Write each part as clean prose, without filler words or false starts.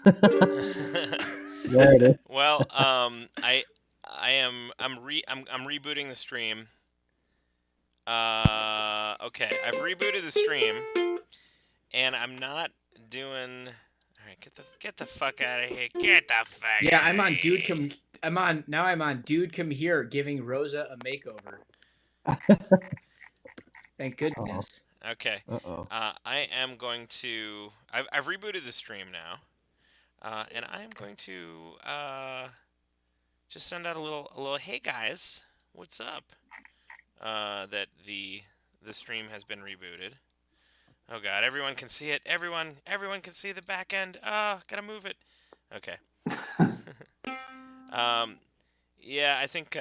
There it is. Well, I'm rebooting the stream. Okay, I've rebooted the stream, and I'm not doing. All right, get the fuck out of here! Get the fuck Yeah, out I'm of on dude here! come. I'm on dude come here giving Rosa a makeover. Thank Uh-oh. goodness. Okay, Uh-oh. I am going to. I've rebooted the stream now, and I am going to just send out a little. Hey guys, what's up? That the stream has been rebooted. Oh god, everyone can see it. Everyone can see the back end. Gotta move it. Okay. Um, yeah, I think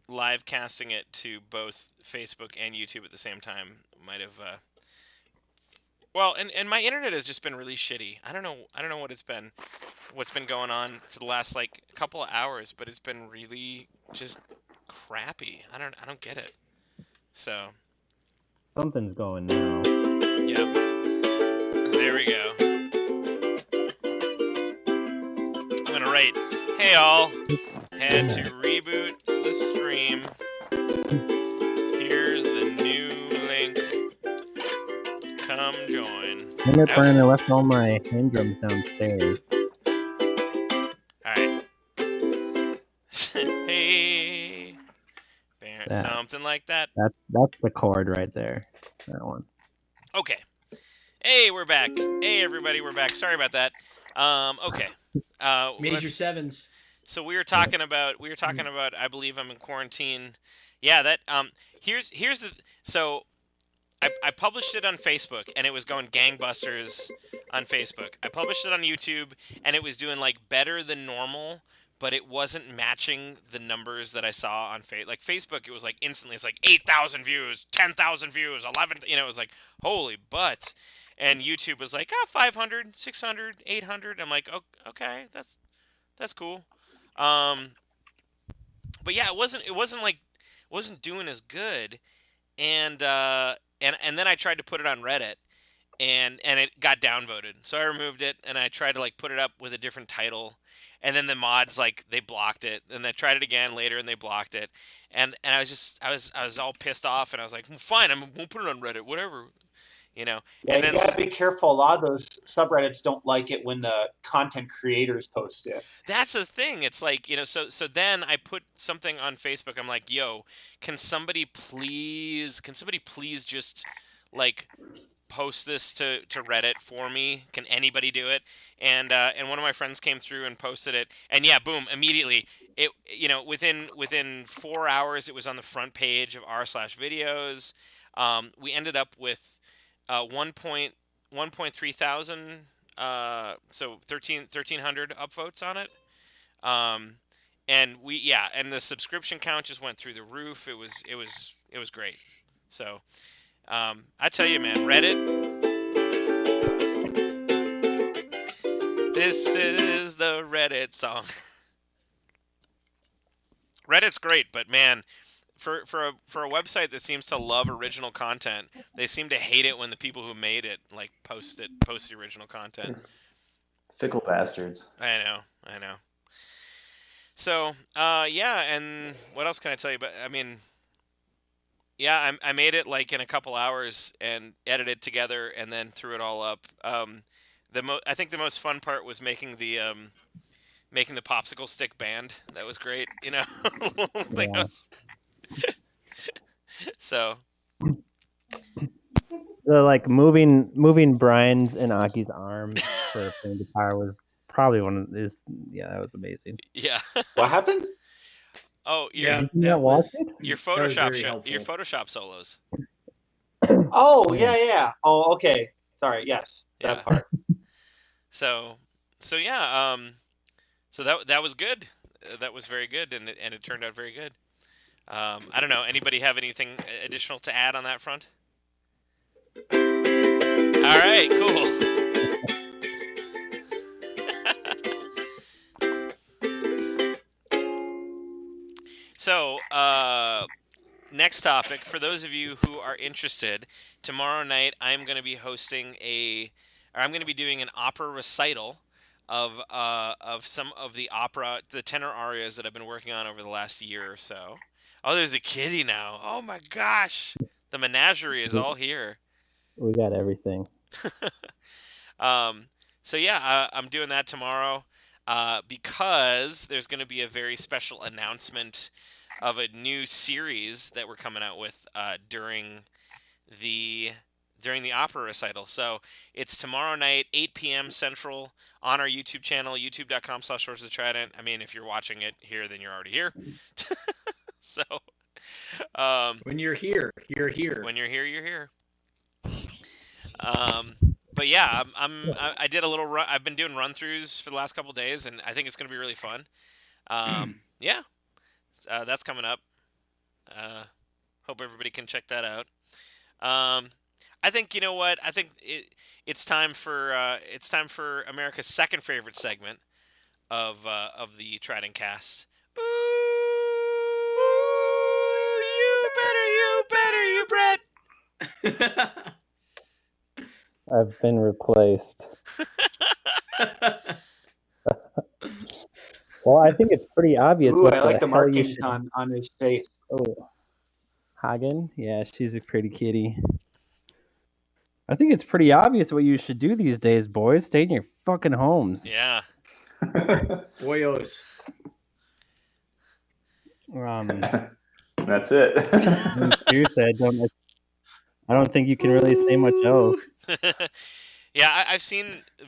live casting it to both Facebook and YouTube at the same time might have. Well, and my internet has just been really shitty. I don't know what's been going on for the last like couple of hours, but it's been really just crappy. I don't get it. So Something's going now. yeah, there we go. I'm gonna write, hey all, had to reboot the stream. Here's the new link. Come join. Dang it, Brian, I Oh, left all my hand drums downstairs. alright. Hey. That Something like that. that's the chord right there. That one. Okay. Hey, we're back. Hey, everybody, we're back. Sorry about that. Okay. Major sevens. So we were talking about. I believe I'm in quarantine. Yeah. Here's the. So I published it on Facebook and it was going gangbusters on Facebook. I published it on YouTube and it was doing like better than normal, but it wasn't matching the numbers that I saw on Like Facebook, it was like instantly, it's like 8,000 views, 10,000 views, 11. It was like holy butts. And YouTube was like, 500, 600, 800. I'm like, oh, okay, that's cool. Um, but yeah, it wasn't doing as good. And then I tried to put it on Reddit, and it got downvoted. So I removed it, and I tried to like put it up with a different title, and then the mods like they blocked it, and I tried it again later, and they blocked it, and I was all pissed off, and I was like, "Well, fine, we'll put it on Reddit, whatever, you know. Yeah, And you then gotta be careful. A lot of those subreddits don't like it when the content creators post it. that's the thing. It's like, so then I put something on Facebook. I'm like, yo, can somebody please just like post this to Reddit for me? Can anybody do it? And one of my friends came through and posted it, and yeah, boom, immediately it within 4 hours it was on the front page of r/videos. We ended up with 1.3 thousand, so 1,300 upvotes on it. Um, and the subscription count just went through the roof. It was great. So I tell you, man, Reddit. This is the Reddit song. Reddit's great, but man, for a website that seems to love original content, they seem to hate it when the people who made it like post the original content. Fickle bastards. I know. So, yeah, and what else can I tell you? But I mean, yeah, I made it like in a couple hours and edited together and then threw it all up. I think the most fun part was making the popsicle stick band. That was great, Thing Yeah. So The like moving Brian's and Aki's arms for playing guitar was probably that was amazing. yeah. What happened? Oh, Yeah, Did you that not watch was it? your that was Photoshop very your helpful. Photoshop solos. Oh, yeah. Oh, okay. Sorry, yes. Yeah. That part. So yeah. So that was good. That was very good, and it turned out very good. I don't know. Anybody have anything additional to add on that front? All right, cool. So, next topic. For those of you who are interested, tomorrow night I'm going to be hosting or I'm going to be doing an opera recital of some of the tenor arias that I've been working on over the last year or so. Oh, there's a kitty now. Oh my gosh, the menagerie is all here. We got everything. Um, so yeah, I'm doing that tomorrow because there's going to be a very special announcement of a new series that we're coming out with the during the opera recital. So it's tomorrow night, 8 p.m. Central, on our YouTube channel, youtube.com/Sources of Trident. I mean, if you're watching it here, then you're already here. So When you're here, you're here. when you're here, you're here. Um, but yeah, I did a little run. I've been doing run throughs for the last couple days, and I think it's going to be really fun. Yeah, that's coming up. Hope everybody can check that out. I think you know what? I think it's time for America's second favorite segment of the Trident Cast. Ooh, you better, Brett. I've been replaced. Well, I think it's pretty obvious Ooh, what I like the hell you markings should. on his face. Oh, Hagen? Yeah, she's a pretty kitty. I think it's pretty obvious what you should do these days, boys. Stay in your fucking homes. Yeah. Boyos. That's it. Seriously, I don't think you can really say much else. Yeah, I've seen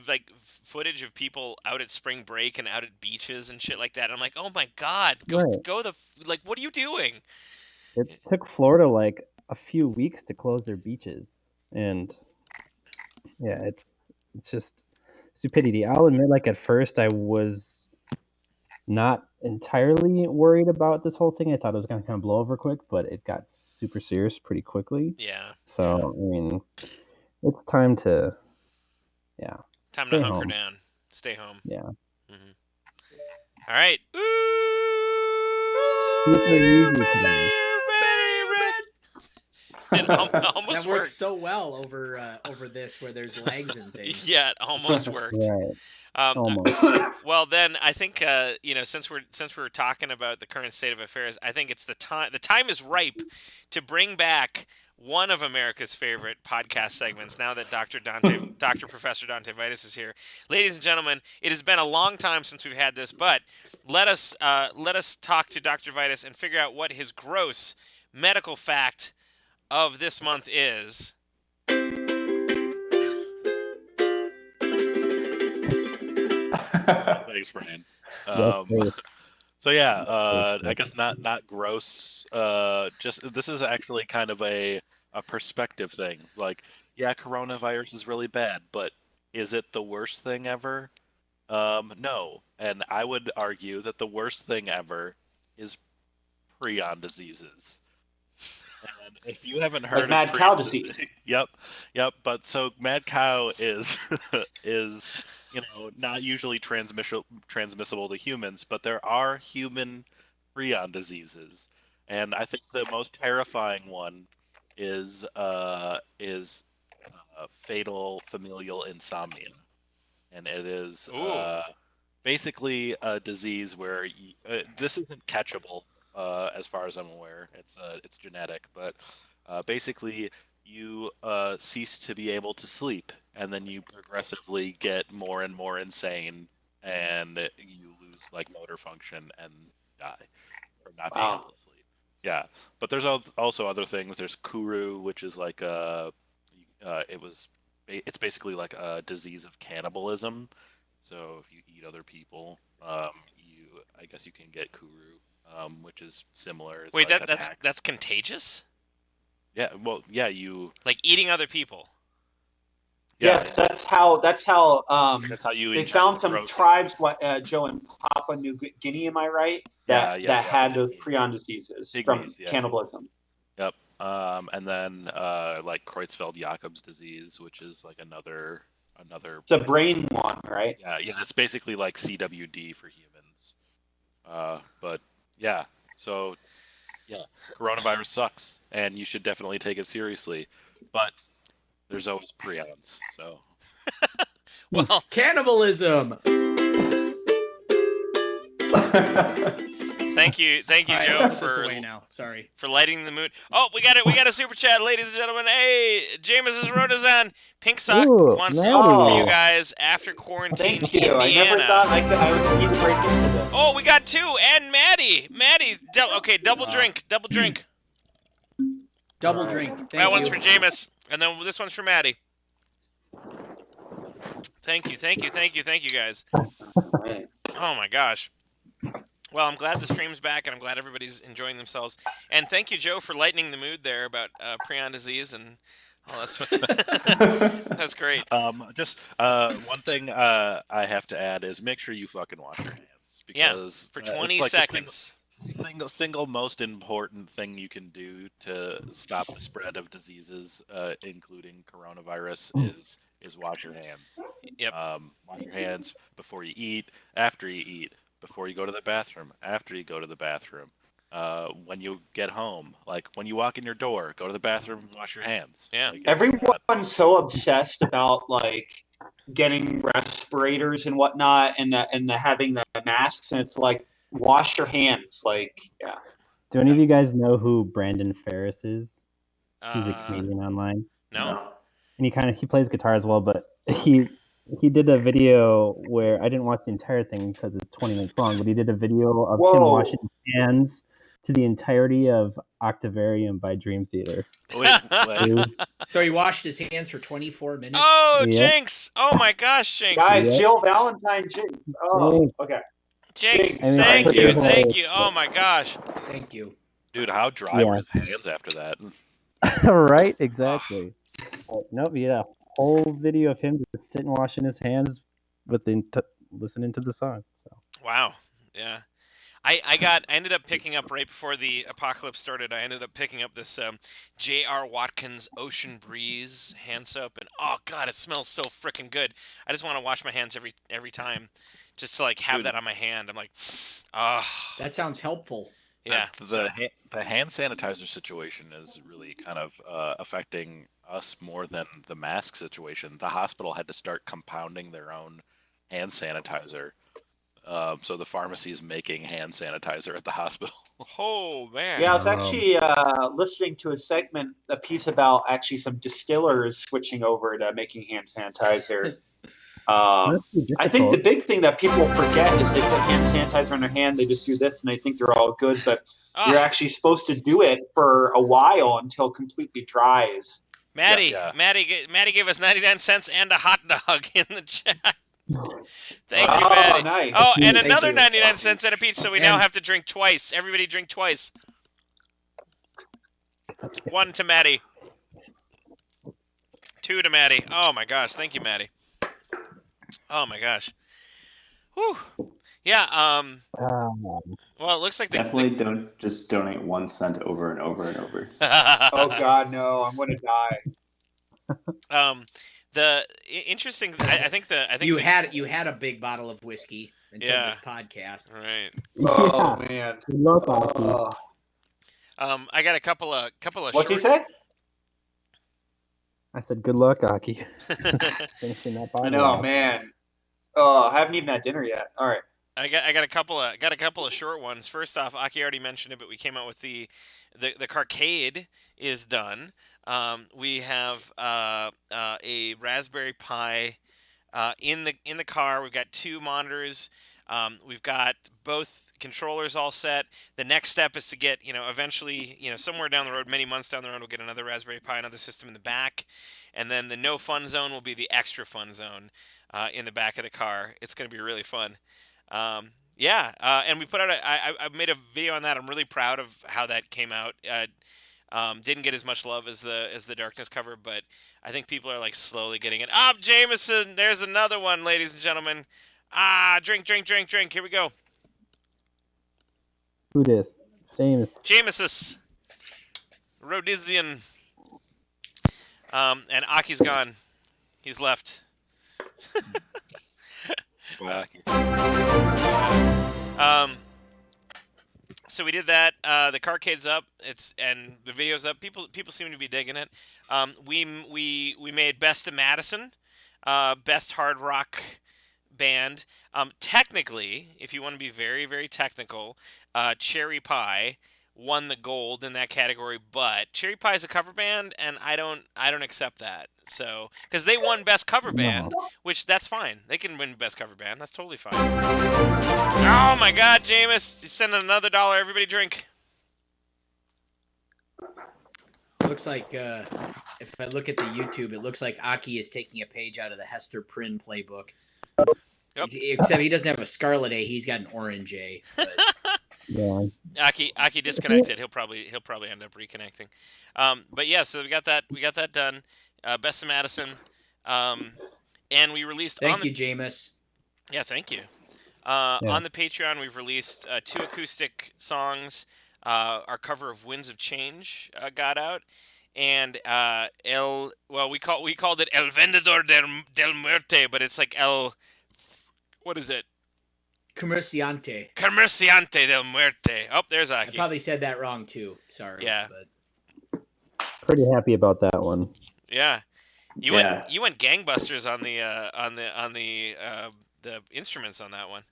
like footage of people out at spring break and out at beaches and shit like that. I'm like, oh my god, Right. go like, what are you doing? It took Florida like a few weeks to close their beaches, and yeah, it's just stupidity. I'll admit, like at first, I was not entirely worried about this whole thing. I thought it was gonna kind of blow over quick, but it got super serious pretty quickly. Yeah. So I mean, it's time to Time stay to hunker home. down, stay home. Yeah. Mm-hmm. All right. Super easy today. It almost That works worked. so well over this where there's legs and things. Yeah, it almost worked. Right. Almost. Well, then I think since we're talking about the current state of affairs, I think it's the time. The time is ripe to bring back one of America's favorite podcast segments. Now that Dr. Professor Dante Vitus is here, ladies and gentlemen, it has been a long time since we've had this, but let us talk to Dr. Vitus and figure out what his gross medical fact of this month is. Thanks, Brian. Great. So yeah, I guess not gross. Just this is actually kind of a perspective thing. Like, yeah, coronavirus is really bad, but is it the worst thing ever? No. And I would argue that the worst thing ever is prion diseases. And if you haven't heard of mad cow disease. Yep. But so mad cow is is not usually transmissible to humans, but there are human prion diseases, and I think the most terrifying one is fatal familial insomnia, and it is basically a disease where this isn't catchable. As far as I'm aware, it's genetic, but basically you cease to be able to sleep, and then you progressively get more and more insane, and you lose like motor function and die from not being able to sleep. Yeah, but there's also other things. There's Kuru, which is like it's basically like a disease of cannibalism. So if you eat other people, I guess you can get Kuru, which is similar. It's Wait, like that's contagious? Yeah, well, yeah, you like eating other people. Yeah. Yes, that's how that's how you. they found some tribes. Joe, in Papua New Guinea, am I right? That had those prion diseases from cannibalism. Yep. And then like Creutzfeldt-Jakob's disease, which is like another. It's a brain one, right? Yeah. It's basically like CWD for humans. But yeah, so yeah, coronavirus sucks, and you should definitely take it seriously. But there's always prions, so Well, Cannibalism. thank you, All right, Joe, I'll put this away now. Sorry. for lighting the mood. Oh, we got it. We got a super chat, ladies and gentlemen. Hey, Jameis' Rodazan. Pink Sock Ooh, wants Maddie. info for you Oh. guys after quarantine Thank you. Indiana. I never thought I would need to break into this. Oh, we got two, and Maddie. Okay, double drink. Double All right. drink. Thank That you. one's for Jameis, and then this one's for Maddie. Thank you, guys. Right. Oh my gosh. Well, I'm glad the stream's back, and I'm glad everybody's enjoying themselves. And thank you, Joe, for lightening the mood there about prion disease and all that stuff. That's great. Just one thing I have to add is make sure you fucking wash your hands, because For 20 it's like seconds. the single most important thing you can do to stop the spread of diseases, including coronavirus, is wash your hands. Yep. Wash your hands before you eat, after you eat, before you go to the bathroom, after you go to the bathroom, when you get home, like when you walk in your door, go to the bathroom and wash your hands. Yeah. Like, Everyone's so obsessed about like getting respirators and whatnot, and having the masks, and it's like wash your hands. Like, yeah. Do any of you guys know who Brandon Ferris is? He's a Uh, comedian online, no. and he plays guitar as well. But he did a video where I didn't watch the entire thing because it's 20 minutes long. But he did a video of him Whoa. washing his hands to the entirety of Octavarium by Dream Theater. wait. So he washed his hands for 24 minutes. Oh, Yep. Jinx! Oh my gosh, Jinx! Guys, Yep. Jill Valentine. Oh, Jinx. okay. Jinx, I mean, thank thank you, you. thank you. Oh my gosh. Thank you. Dude, how dry were his hands after that? Right? Exactly. Nope. Yeah. Whole video of him just sitting washing his hands listening to the song. So. Wow. Yeah. I ended up picking up right before the apocalypse started. I ended up picking up this J.R. Watkins Ocean Breeze hand soap, and oh god, it smells so freaking good. I just want to wash my hands every time, just to like have Dude. that on my hand. I'm like, ah. That sounds helpful. Yeah. The hand sanitizer situation is really kind of affecting us more than the mask situation. The hospital had to start compounding their own hand sanitizer. So the pharmacy is making hand sanitizer at the hospital. Oh man. Yeah, I was actually listening to a piece about actually some distillers switching over to making hand sanitizer. I think the big thing that people forget is they put hand sanitizer on their hand, they just do this, and they think they're all good, but you're actually supposed to do it for a while until it completely dries. Maddie gave us 99 cents and a hot dog in the chat. Thank you, Maddie. Nice. Oh, and Thank another you. 99 cents and a peach, so we now have to drink twice. Everybody drink twice. One to Maddie. Two to Maddie. Oh my gosh, thank you, Maddie. Oh my gosh. Whew. Yeah, well, it looks like Definitely don't just donate 1 cent over and over and over. Oh God, no! I'm gonna die. The interesting, I think You had a big bottle of whiskey until this podcast. Right. Oh man. Good luck, Aki. I got a couple of What'd you short... say? I said good luck, Aki. Finishing that bottle. I know, man. Oh, I haven't even had dinner yet. All right. I got a couple of short ones. First off, Aki already mentioned it, but we came out with the Carcade is done. We have a Raspberry Pi in the car. We've got 2 monitors. We've got both controllers all set. The next step is to get, eventually, somewhere down the road, many months down the road, we'll get another Raspberry Pi, another system in the back. And then the no fun zone will be the extra fun zone in the back of the car. It's going to be really fun. And we put out I made a video on that. I'm really proud of how that came out. Didn't get as much love as the Darkness cover, but I think people are like slowly getting it. Jameson, there's another one, ladies and gentlemen. Drink. Here we go. Who dis? Jamesis. Rhodizian. And Aki's gone. He's left. So we did that. The Carcade's up. And the video's up. People seem to be digging it. We made Best of Madison. best hard rock band. Technically, if you want to be very, very technical, Cherry Pie won the gold in that category, but Cherry Pie is a cover band, and I don't accept that. So, because they won best cover band, No. which that's fine. They can win best cover band. That's totally fine. Oh my God, Jameis, you sending another dollar. Everybody drink. Looks like if I look at the YouTube, it looks like Aki is taking a page out of the Hester Prynne playbook. Yep. Except he doesn't have a scarlet A; he's got an orange A. But... Yeah. Aki disconnected. He'll probably end up reconnecting. But yeah, so we got that done. Best of Madison, and we released. Thank you, Jameis. Yeah, thank you. Yeah. On the Patreon, we've released 2 acoustic songs. Our cover of "Winds of Change" got out, and we called it El Vendedor del Muerte, but it's like what is it? Comerciante del Muerte. Oh, there's Aki. I probably said that wrong too. Sorry. Yeah. But... Pretty happy about that one. Yeah. You went gangbusters on the instruments on that one.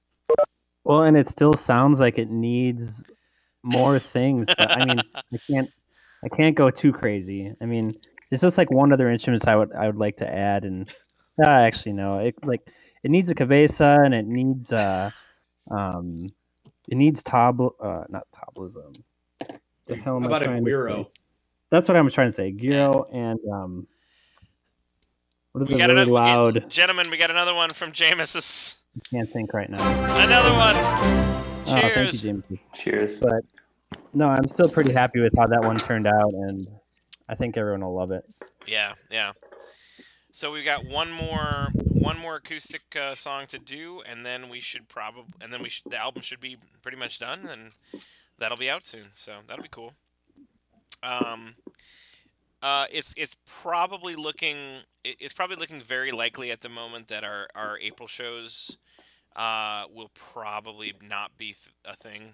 Well, and it still sounds like it needs more things, but I mean, I can't go too crazy. I mean, there's just like one other instrument I would like to add, and actually no, it needs a cabeza, and it needs not tablism. The hell am How about I a trying to guiro? say? That's what I'm trying to say. Gyro and what are the really loud? Gentlemen, we got another one from Jameis. I can't think right now. Another one. Cheers. Thank you, James. Cheers. But no, I'm still pretty happy with how that one turned out, and I think everyone will love it. Yeah. So we've got one more acoustic song to do, and then the album should be pretty much done, and that'll be out soon. So that'll be cool. It's probably looking very likely at the moment that our April shows will probably not be a thing.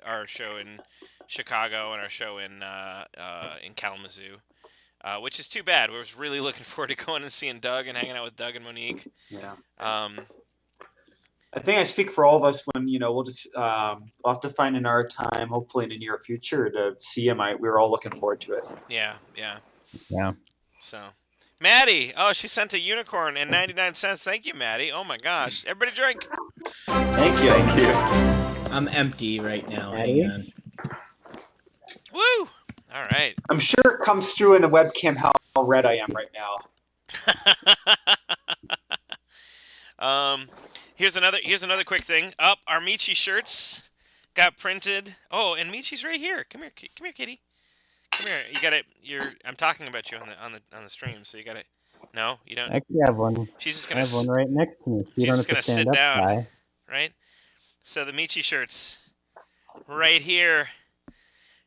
Our show in Chicago and our show in Kalamazoo, which is too bad. We was really looking forward to going and seeing Doug and hanging out with Doug and Monique. Yeah. I think I speak for all of us when we'll just we'll have to find in our time, hopefully in the near future, to see him. We're all looking forward to it. Yeah. Yeah. So, Maddie, she sent a unicorn and 99 cents. Thank you, Maddie. Oh my gosh, everybody drink. Thank you. I'm empty right now. Hang on. Woo! All right. I'm sure it comes through in the webcam how red I am right now. Here's another quick thing. Our Michi shirts got printed. Oh, and Michi's right here. Come here, kitty. Come here. You got it. I'm talking about you on the stream, so you got it. No, you don't. I actually have one. She's just I gonna. have one right next to me. So she's you don't just have gonna to stand sit up, down, guy. right? So the Michi shirts, right here,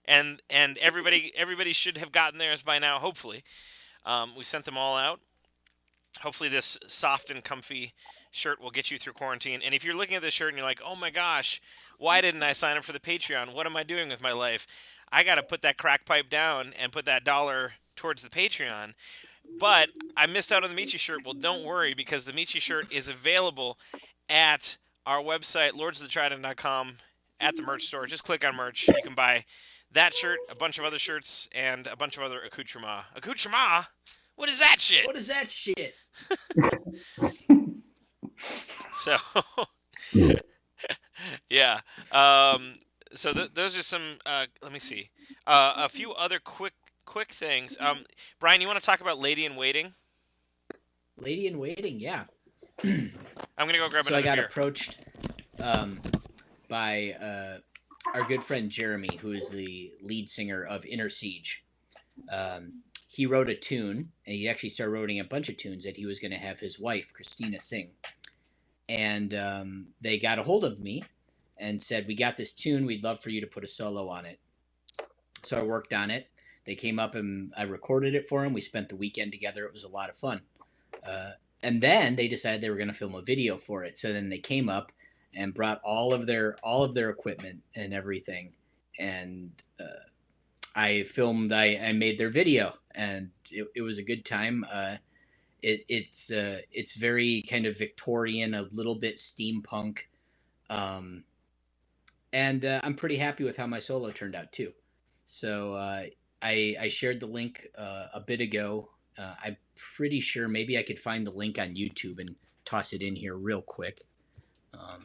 and everybody should have gotten theirs by now. Hopefully, we sent them all out. Hopefully, this soft and comfy shirt will get you through quarantine. And if you're looking at this shirt and you're like, "Oh my gosh, why didn't I sign up for the Patreon? What am I doing with my life? I got to put that crack pipe down and put that dollar towards the Patreon." But I missed out on the Michi shirt. Well, don't worry, because the Michi shirt is available at our website, lordsofthetrident.com, at the merch store. Just click on merch. You can buy that shirt, a bunch of other shirts, and a bunch of other accoutrements. Accoutrements? What is that shit? What is that shit? So, yeah. So those are some. Let me see. A few other quick things. Brian, you want to talk about Lady in Waiting? Lady in Waiting, yeah. I'm gonna go grab so another I got beer. approached by our good friend Jeremy, who is the lead singer of Inner Siege. He wrote a tune, and he actually started writing a bunch of tunes that he was going to have his wife, Christina, sing. And they got a hold of me and said, "We got this tune. We'd love for you to put a solo on it." So I worked on it. They came up and I recorded it for them. We spent the weekend together. It was a lot of fun. And then they decided they were going to film a video for it. So then they came up and brought all of their equipment and everything. And I filmed. I made their video, and it was a good time. It's very kind of Victorian, a little bit steampunk, and I'm pretty happy with how my solo turned out too. So I shared the link a bit ago. I'm pretty sure maybe I could find the link on YouTube and toss it in here real quick.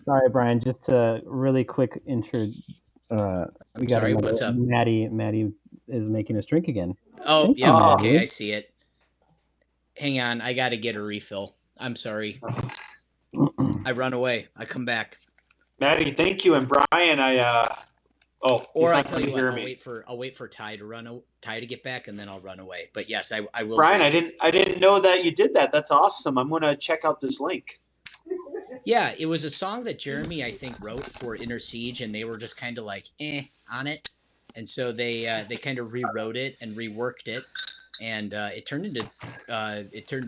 Sorry, Brian. Just a really quick intro. We got sorry, what's up? Maddie is making us drink again. Oh, Thank yeah. you, Okay, I see it. Hang on, I got to get a refill. I'm sorry. I run away. I come back. Maddie, thank you, and Brian. Or I tell you what, I'll wait for Ty to get back, and then I'll run away. But yes, I will. Brian, I didn't know that you did that. That's awesome. I'm gonna check out this link. Yeah, it was a song that Jeremy, I think, wrote for Inner Siege, and they were just kind of like on it, and so they kind of rewrote it and reworked it, and it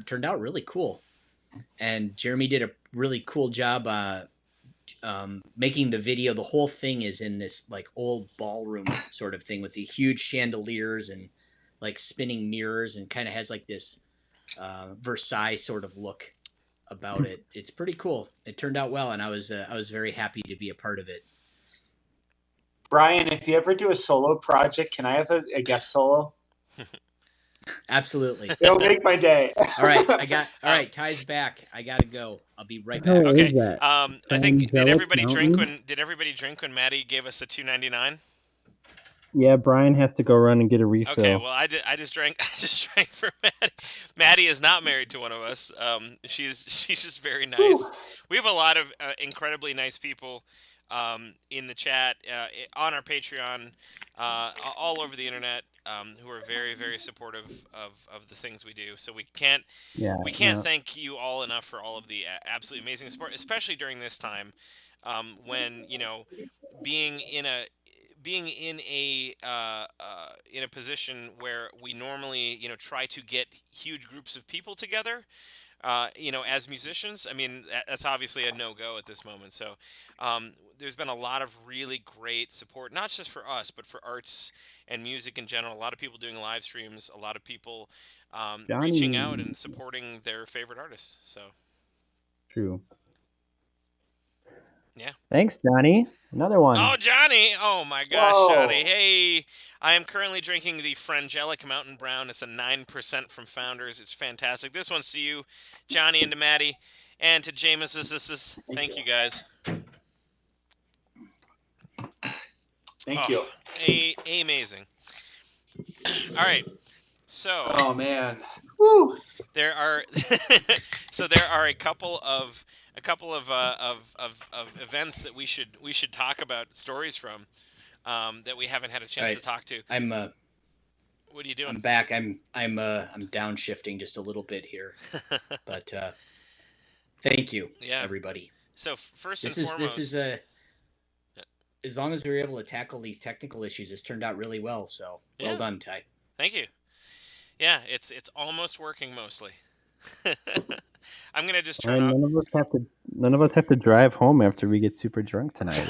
turned out really cool. And Jeremy did a really cool job making the video. The whole thing is in this like old ballroom sort of thing with the huge chandeliers and like spinning mirrors, and kind of has like this Versailles sort of look about it. It's pretty cool. It turned out well, and I was very happy to be a part of it. Brian, if you ever do a solo project, can I have a guest solo? Absolutely. It'll make my day. All right, Ty's back. I gotta go. I'll be right back. Okay. I think did everybody drink when Maddie gave us the $2.99? Yeah, Brian has to go run and get a refill. Okay, well, I just drank for Maddie. Maddie is not married to one of us. She's just very nice. Ooh. We have a lot of incredibly nice people in the chat, on our Patreon, all over the internet, who are very, very supportive of the things we do. So we can't thank you all enough for all of the absolutely amazing support, especially during this time, when being in a position where we normally try to get huge groups of people together, as musicians. I mean, that's obviously a no-go at this moment. So there's been a lot of really great support, not just for us, but for arts and music in general. A lot of people doing live streams, a lot of people reaching out and supporting their favorite artists. So true. Yeah. Thanks, Johnny. Another one. Oh, Johnny! Oh my gosh, whoa. Johnny! Hey, I am currently drinking the Frangelic Mountain Brown. It's a 9% from Founders. It's fantastic. This one's to you, Johnny, and to Maddie, and to Jameis. Thank you guys. Thank you. Amazing. All right. So. Oh man. Woo. There are a couple of events that we should talk about, stories from, that we haven't had a chance to talk to. What are you doing? I'm back. I'm downshifting just a little bit here, but thank you, everybody. So first and foremost, this is as long as we were able to tackle these technical issues, this turned out really well. So well done, Ty. Thank you. Yeah, it's almost working mostly. I'm gonna just turn off. None of us have to drive home after we get super drunk tonight.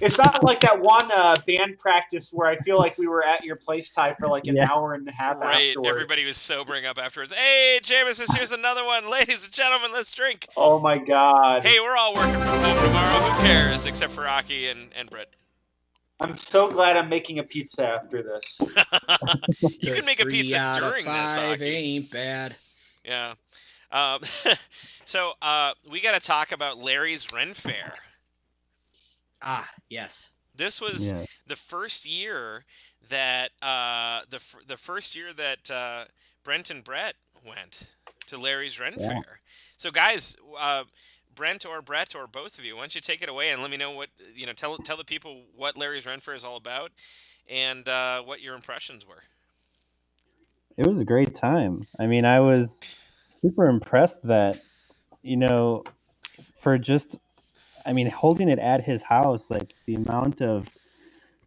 It's not like that one band practice where I feel like we were at your place, Ty, for like an hour and a half afterwards. Everybody was sobering up afterwards. Hey, Jameson, here's another one. Ladies and gentlemen, let's drink. Oh my God. Hey, we're all working from home tomorrow. Who cares? Except for Aki and Brett. I'm so glad I'm making a pizza after this. You can make a pizza during this, Aki. Ain't bad. Yeah. So we got to talk about Larry's Ren Fair. Ah, yes. This was the first year that the first year that Brent and Brett went to Larry's Ren Fair. So guys, Brent or Brett or both of you, why don't you take it away and let me know what tell the people what Larry's Ren Fair is all about, and what your impressions were. It was a great time. I mean, I was super impressed that for just holding it at his house, like the amount of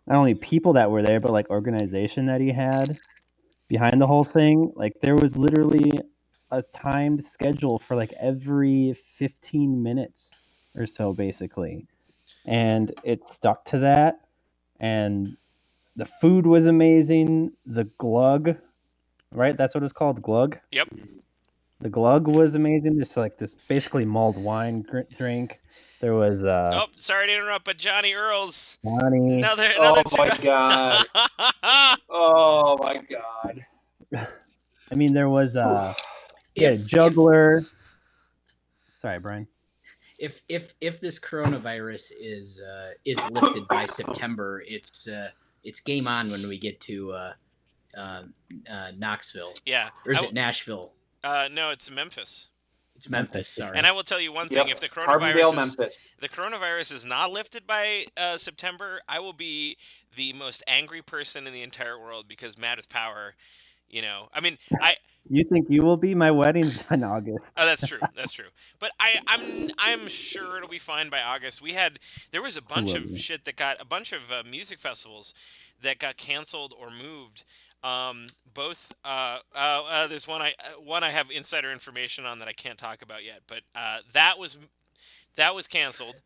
not only people that were there, but like organization that he had behind the whole thing. Like there was literally a timed schedule for like every 15 minutes or so, basically. And it stuck to that. And the food was amazing. The glug right? That's what it's called, glug. Yep. The glug was amazing. Just like this, basically mulled wine drink. There was Oh, sorry to interrupt, but Johnny Earls. Johnny. Another Oh two. my god. Oh my god. I mean, there was If juggler. Sorry, Brian. If this coronavirus is lifted by September, it's game on when we get to Knoxville. Yeah. Or is it Nashville? No, it's Memphis. It's Memphis. Sorry. And I will tell you one thing: if the coronavirus is not lifted by September, I will be the most angry person in the entire world because Mad with Power. You know, I mean, You think you will be? My wedding's in August. Oh, that's true. That's true. But I'm sure it'll be fine by August. There was a bunch of shit that got a bunch of music festivals that got canceled or moved. There's one I have insider information on that I can't talk about yet. But that was canceled,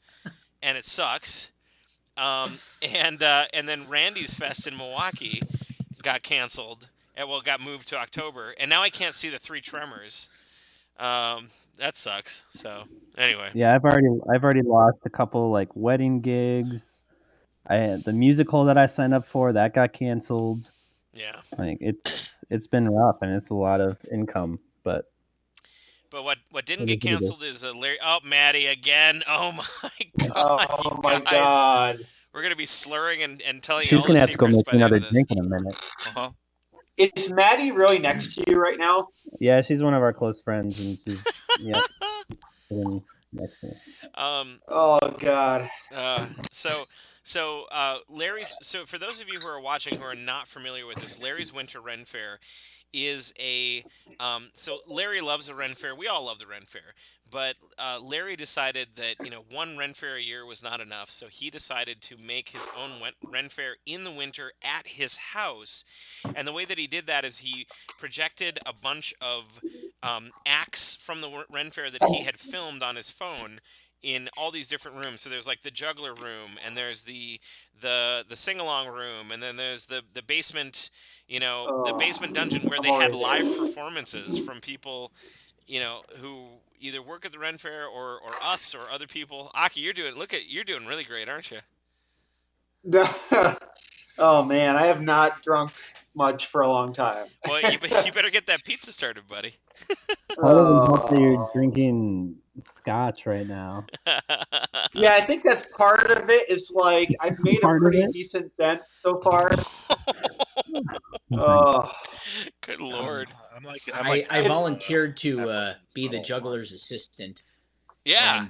and it sucks. And then Randy's Fest in Milwaukee got canceled. Got moved to October, and now I can't see the Three Tremors. That sucks. So anyway. Yeah, I've already lost a couple like wedding gigs. The musical that I signed up for that got canceled. Yeah. Like it's been rough and it's a lot of income, but what didn't get canceled is Larry. Oh, Maddie again. Oh my god. Oh my god. We're gonna be slurring and telling She's you all gonna the have to go secrets make by the another end of this. drink in a minute. Uh-huh. Is Maddie really next to you right now? Yeah, she's one of our close friends, and she's next to me. Oh god. So Larry's. So for those of you who are watching who are not familiar with this, Larry's Winter Ren Fair is a. So Larry loves the Ren Fair. We all love the Ren Fair, but Larry decided that one Ren Fair a year was not enough, so he decided to make his own Ren Fair in the winter at his house. And the way that he did that is he projected a bunch of acts from the Ren Fair that he had filmed on his phone in all these different rooms. So there's like the juggler room, and there's the sing along room, and then there's the basement, the basement dungeon where they had live performances from people, who either work at the Ren Fair or us or other people. Aki, you're doing really great, aren't you? Oh man, I have not drunk much for a long time. Well, you better get that pizza started, buddy. I don't hope that you're drinking scotch right now. Yeah, I think that's part of it. It's like I've made a pretty decent dent so far. Good lord! I volunteered to be the juggler's assistant. Yeah.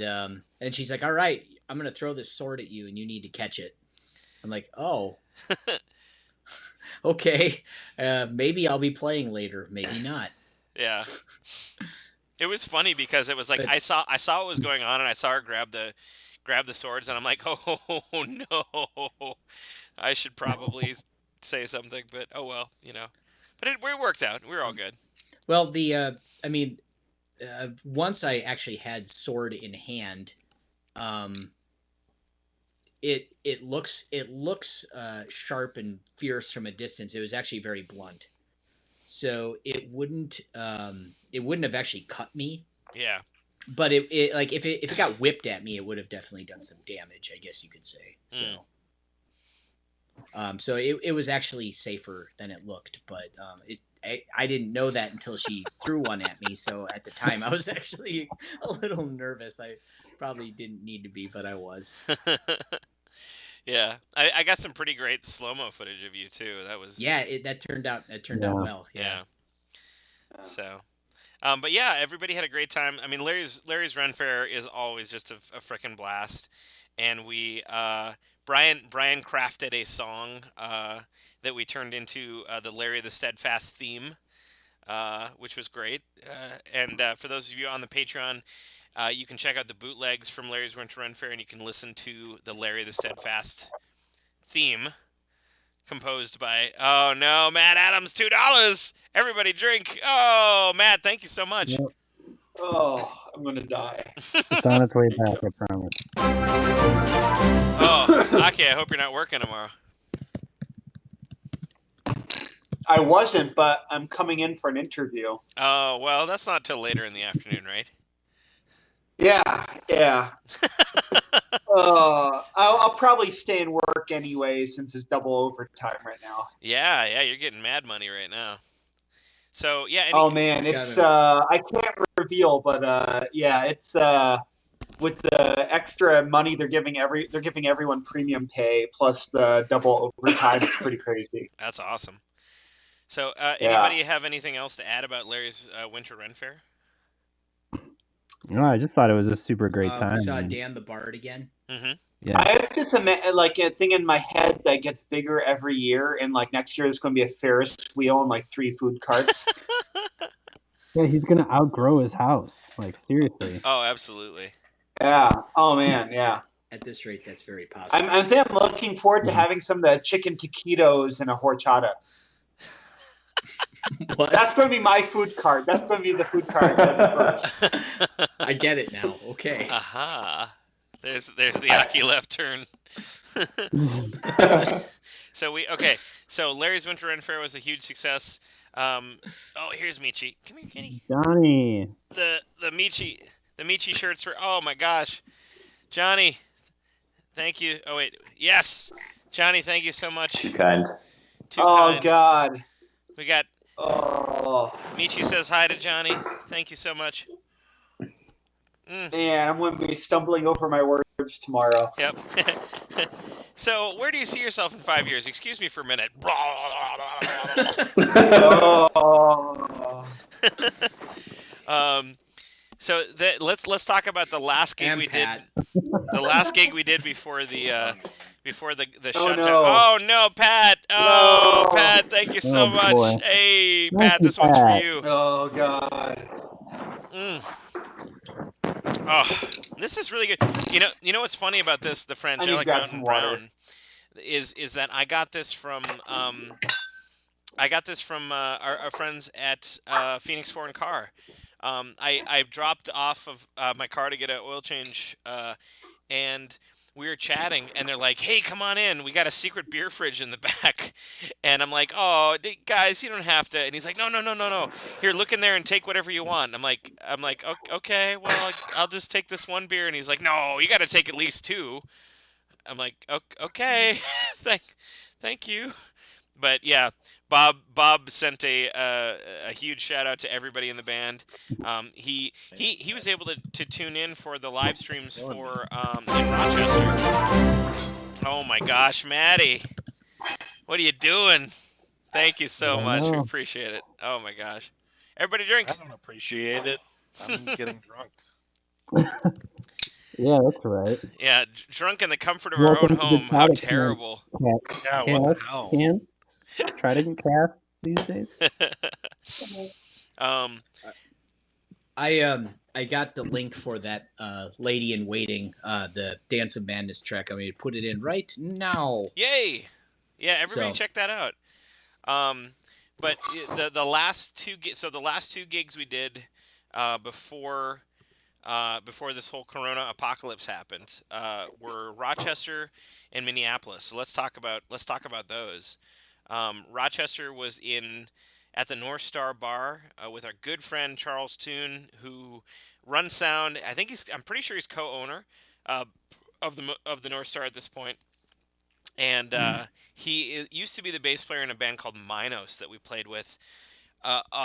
And she's like, "All right, I'm gonna throw this sword at you, and you need to catch it." I'm like, "Oh, okay. Maybe I'll be playing later. Maybe not." Yeah. It was funny because it was like I saw what was going on, and I saw her grab the swords, and I'm like, oh no, I should probably say something, but oh well, But it worked out. We were all good. Well, once I actually had sword in hand, it looks sharp and fierce from a distance. It was actually very blunt, so it wouldn't have actually cut me. Yeah. But it like if it got whipped at me, it would have definitely done some damage, I guess you could say. So. So it was actually safer than it looked, but I didn't know that until she threw one at me. So at the time, I was actually a little nervous. I probably didn't need to be, but I was. Yeah, I got some pretty great slow-mo footage of you too. That was that turned out well. Yeah. So, but yeah, everybody had a great time. I mean, Larry's Ren Fair is always just a frickin' blast, and we. Brian crafted a song that we turned into the Larry the Steadfast theme, which was great. And for those of you on the Patreon, you can check out the bootlegs from Larry's Winter Run Fair, and you can listen to the Larry the Steadfast theme, composed by, oh no, Matt Adams, $2. Everybody drink. Oh, Matt, thank you so much. Yep. Oh, I'm gonna die. It's on its way back, I promise. Oh, okay. I hope you're not working tomorrow. I wasn't, but I'm coming in for an interview. Oh, well, that's not till later in the afternoon, right? Yeah. I'll probably stay and work anyway since it's double overtime right now. Yeah, you're getting mad money right now. So yeah. Oh man, it's I can't reveal, but yeah, it's with the extra money they're giving everyone premium pay plus the double overtime. It's pretty crazy. That's awesome. So Yeah. anybody have anything else to add about Larry's Winter Ren Fair? No, I just thought it was a super great time. We saw Dan the Bard again. Mm-hmm. Yeah. I have this like a thing in my head that gets bigger every year, and like next year there's going to be a Ferris wheel and like 3 food carts. Yeah, he's gonna outgrow his house. Like seriously. Oh, absolutely. Yeah. Oh man. Yeah. At this rate, that's very possible. I think I'm looking forward to having some of the chicken taquitos and a horchata. What? That's going to be my food cart. That's going to be the food cart. I get it now. Okay. Aha. There's the Aki left turn. So Larry's Winter Ren Fair was a huge success. Here's Michi. Come here, kitty. Johnny. The Michi shirts for. Oh my gosh, Johnny. Thank you. Oh wait, yes, Johnny. Thank you so much. Too kind. Oh God. We got. Oh. Michi says hi to Johnny. Thank you so much. Man, I'm going to be stumbling over my words tomorrow. Yep. So, where do you see yourself in 5 years? Excuse me for a minute. So let's talk about the last gig we did. The last gig we did before the shutdown. No. Oh no, Pat! Oh, No. Pat, thank you so much. Boy. Hey, Thank Pat, you, this one's for you. Oh God. Oh, this is really good. You know what's funny about this? The Frangelic Mountain Brown is that I got this from our friends at Phoenix Foreign Car. I dropped off of my car to get an oil change, and we were chatting, and they're like, "Hey, come on in. We got a secret beer fridge in the back." And I'm like, "Oh, guys, you don't have to." And he's like, "No. Here, look in there and take whatever you want." I'm like, "Okay, well, I'll just take this one beer." And he's like, "No, you got to take at least 2." I'm like, "Okay, thank you." But yeah, Bob sent a huge shout out to everybody in the band. He was able to tune in for the live streams for in Rochester. Oh my gosh, Maddie, what are you doing? Thank you so much. We appreciate it. Oh my gosh, everybody drink. I don't appreciate it. I'm getting drunk. Yeah, that's right. Yeah, drunk in the comfort of our own home. How terrible. Yeah, what the hell? TRIDENTcast these days. I got the link for that Lady in Waiting, the Dance of Madness track. I'm going to put it in right now. Yay! Yeah, everybody check that out. But the last 2 gigs we did before this whole Corona apocalypse happened were Rochester and Minneapolis. So let's talk about those. Rochester was at the North Star Bar with our good friend Charles Toon, who runs sound. I'm pretty sure he's co-owner of the North Star at this point. And he used to be the bass player in a band called Minos that we played with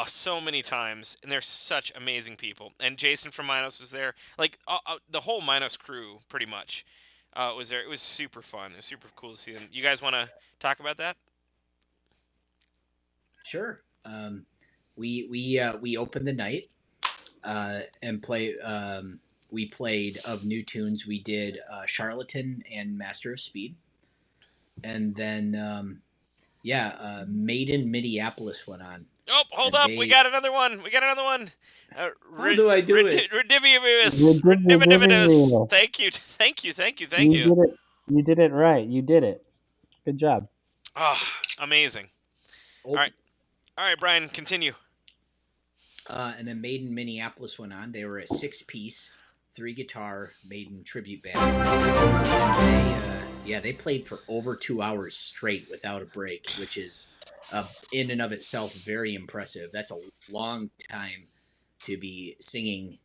so many times, and they're such amazing people. And Jason from Minos was there. Like the whole Minos crew, pretty much, was there. It was super fun. It was super cool to see them. You guys want to talk about that? Sure. We opened the night and play. We played of new tunes. We did Charlatan and Master of Speed, and then Made in Minneapolis went on. Oh, hold up! We got another one. How do I do it? Redivivus. Thank you. You did it right. You did it. Good job. Oh, amazing. All right, Brian, continue. And then Made in Minneapolis went on. They were a 6-piece, 3-guitar Maiden tribute band. And they played for over 2 hours straight without a break, which is in and of itself very impressive. That's a long time to be singing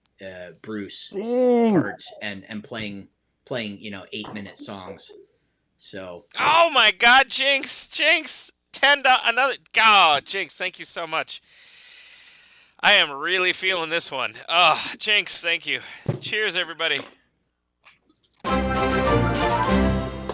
Bruce parts and playing 8-minute songs. So. Oh my God, Jinx! 10 another. Oh, Jinx, thank you so much. I am really feeling this one. Oh, Jinx, thank you. Cheers, everybody.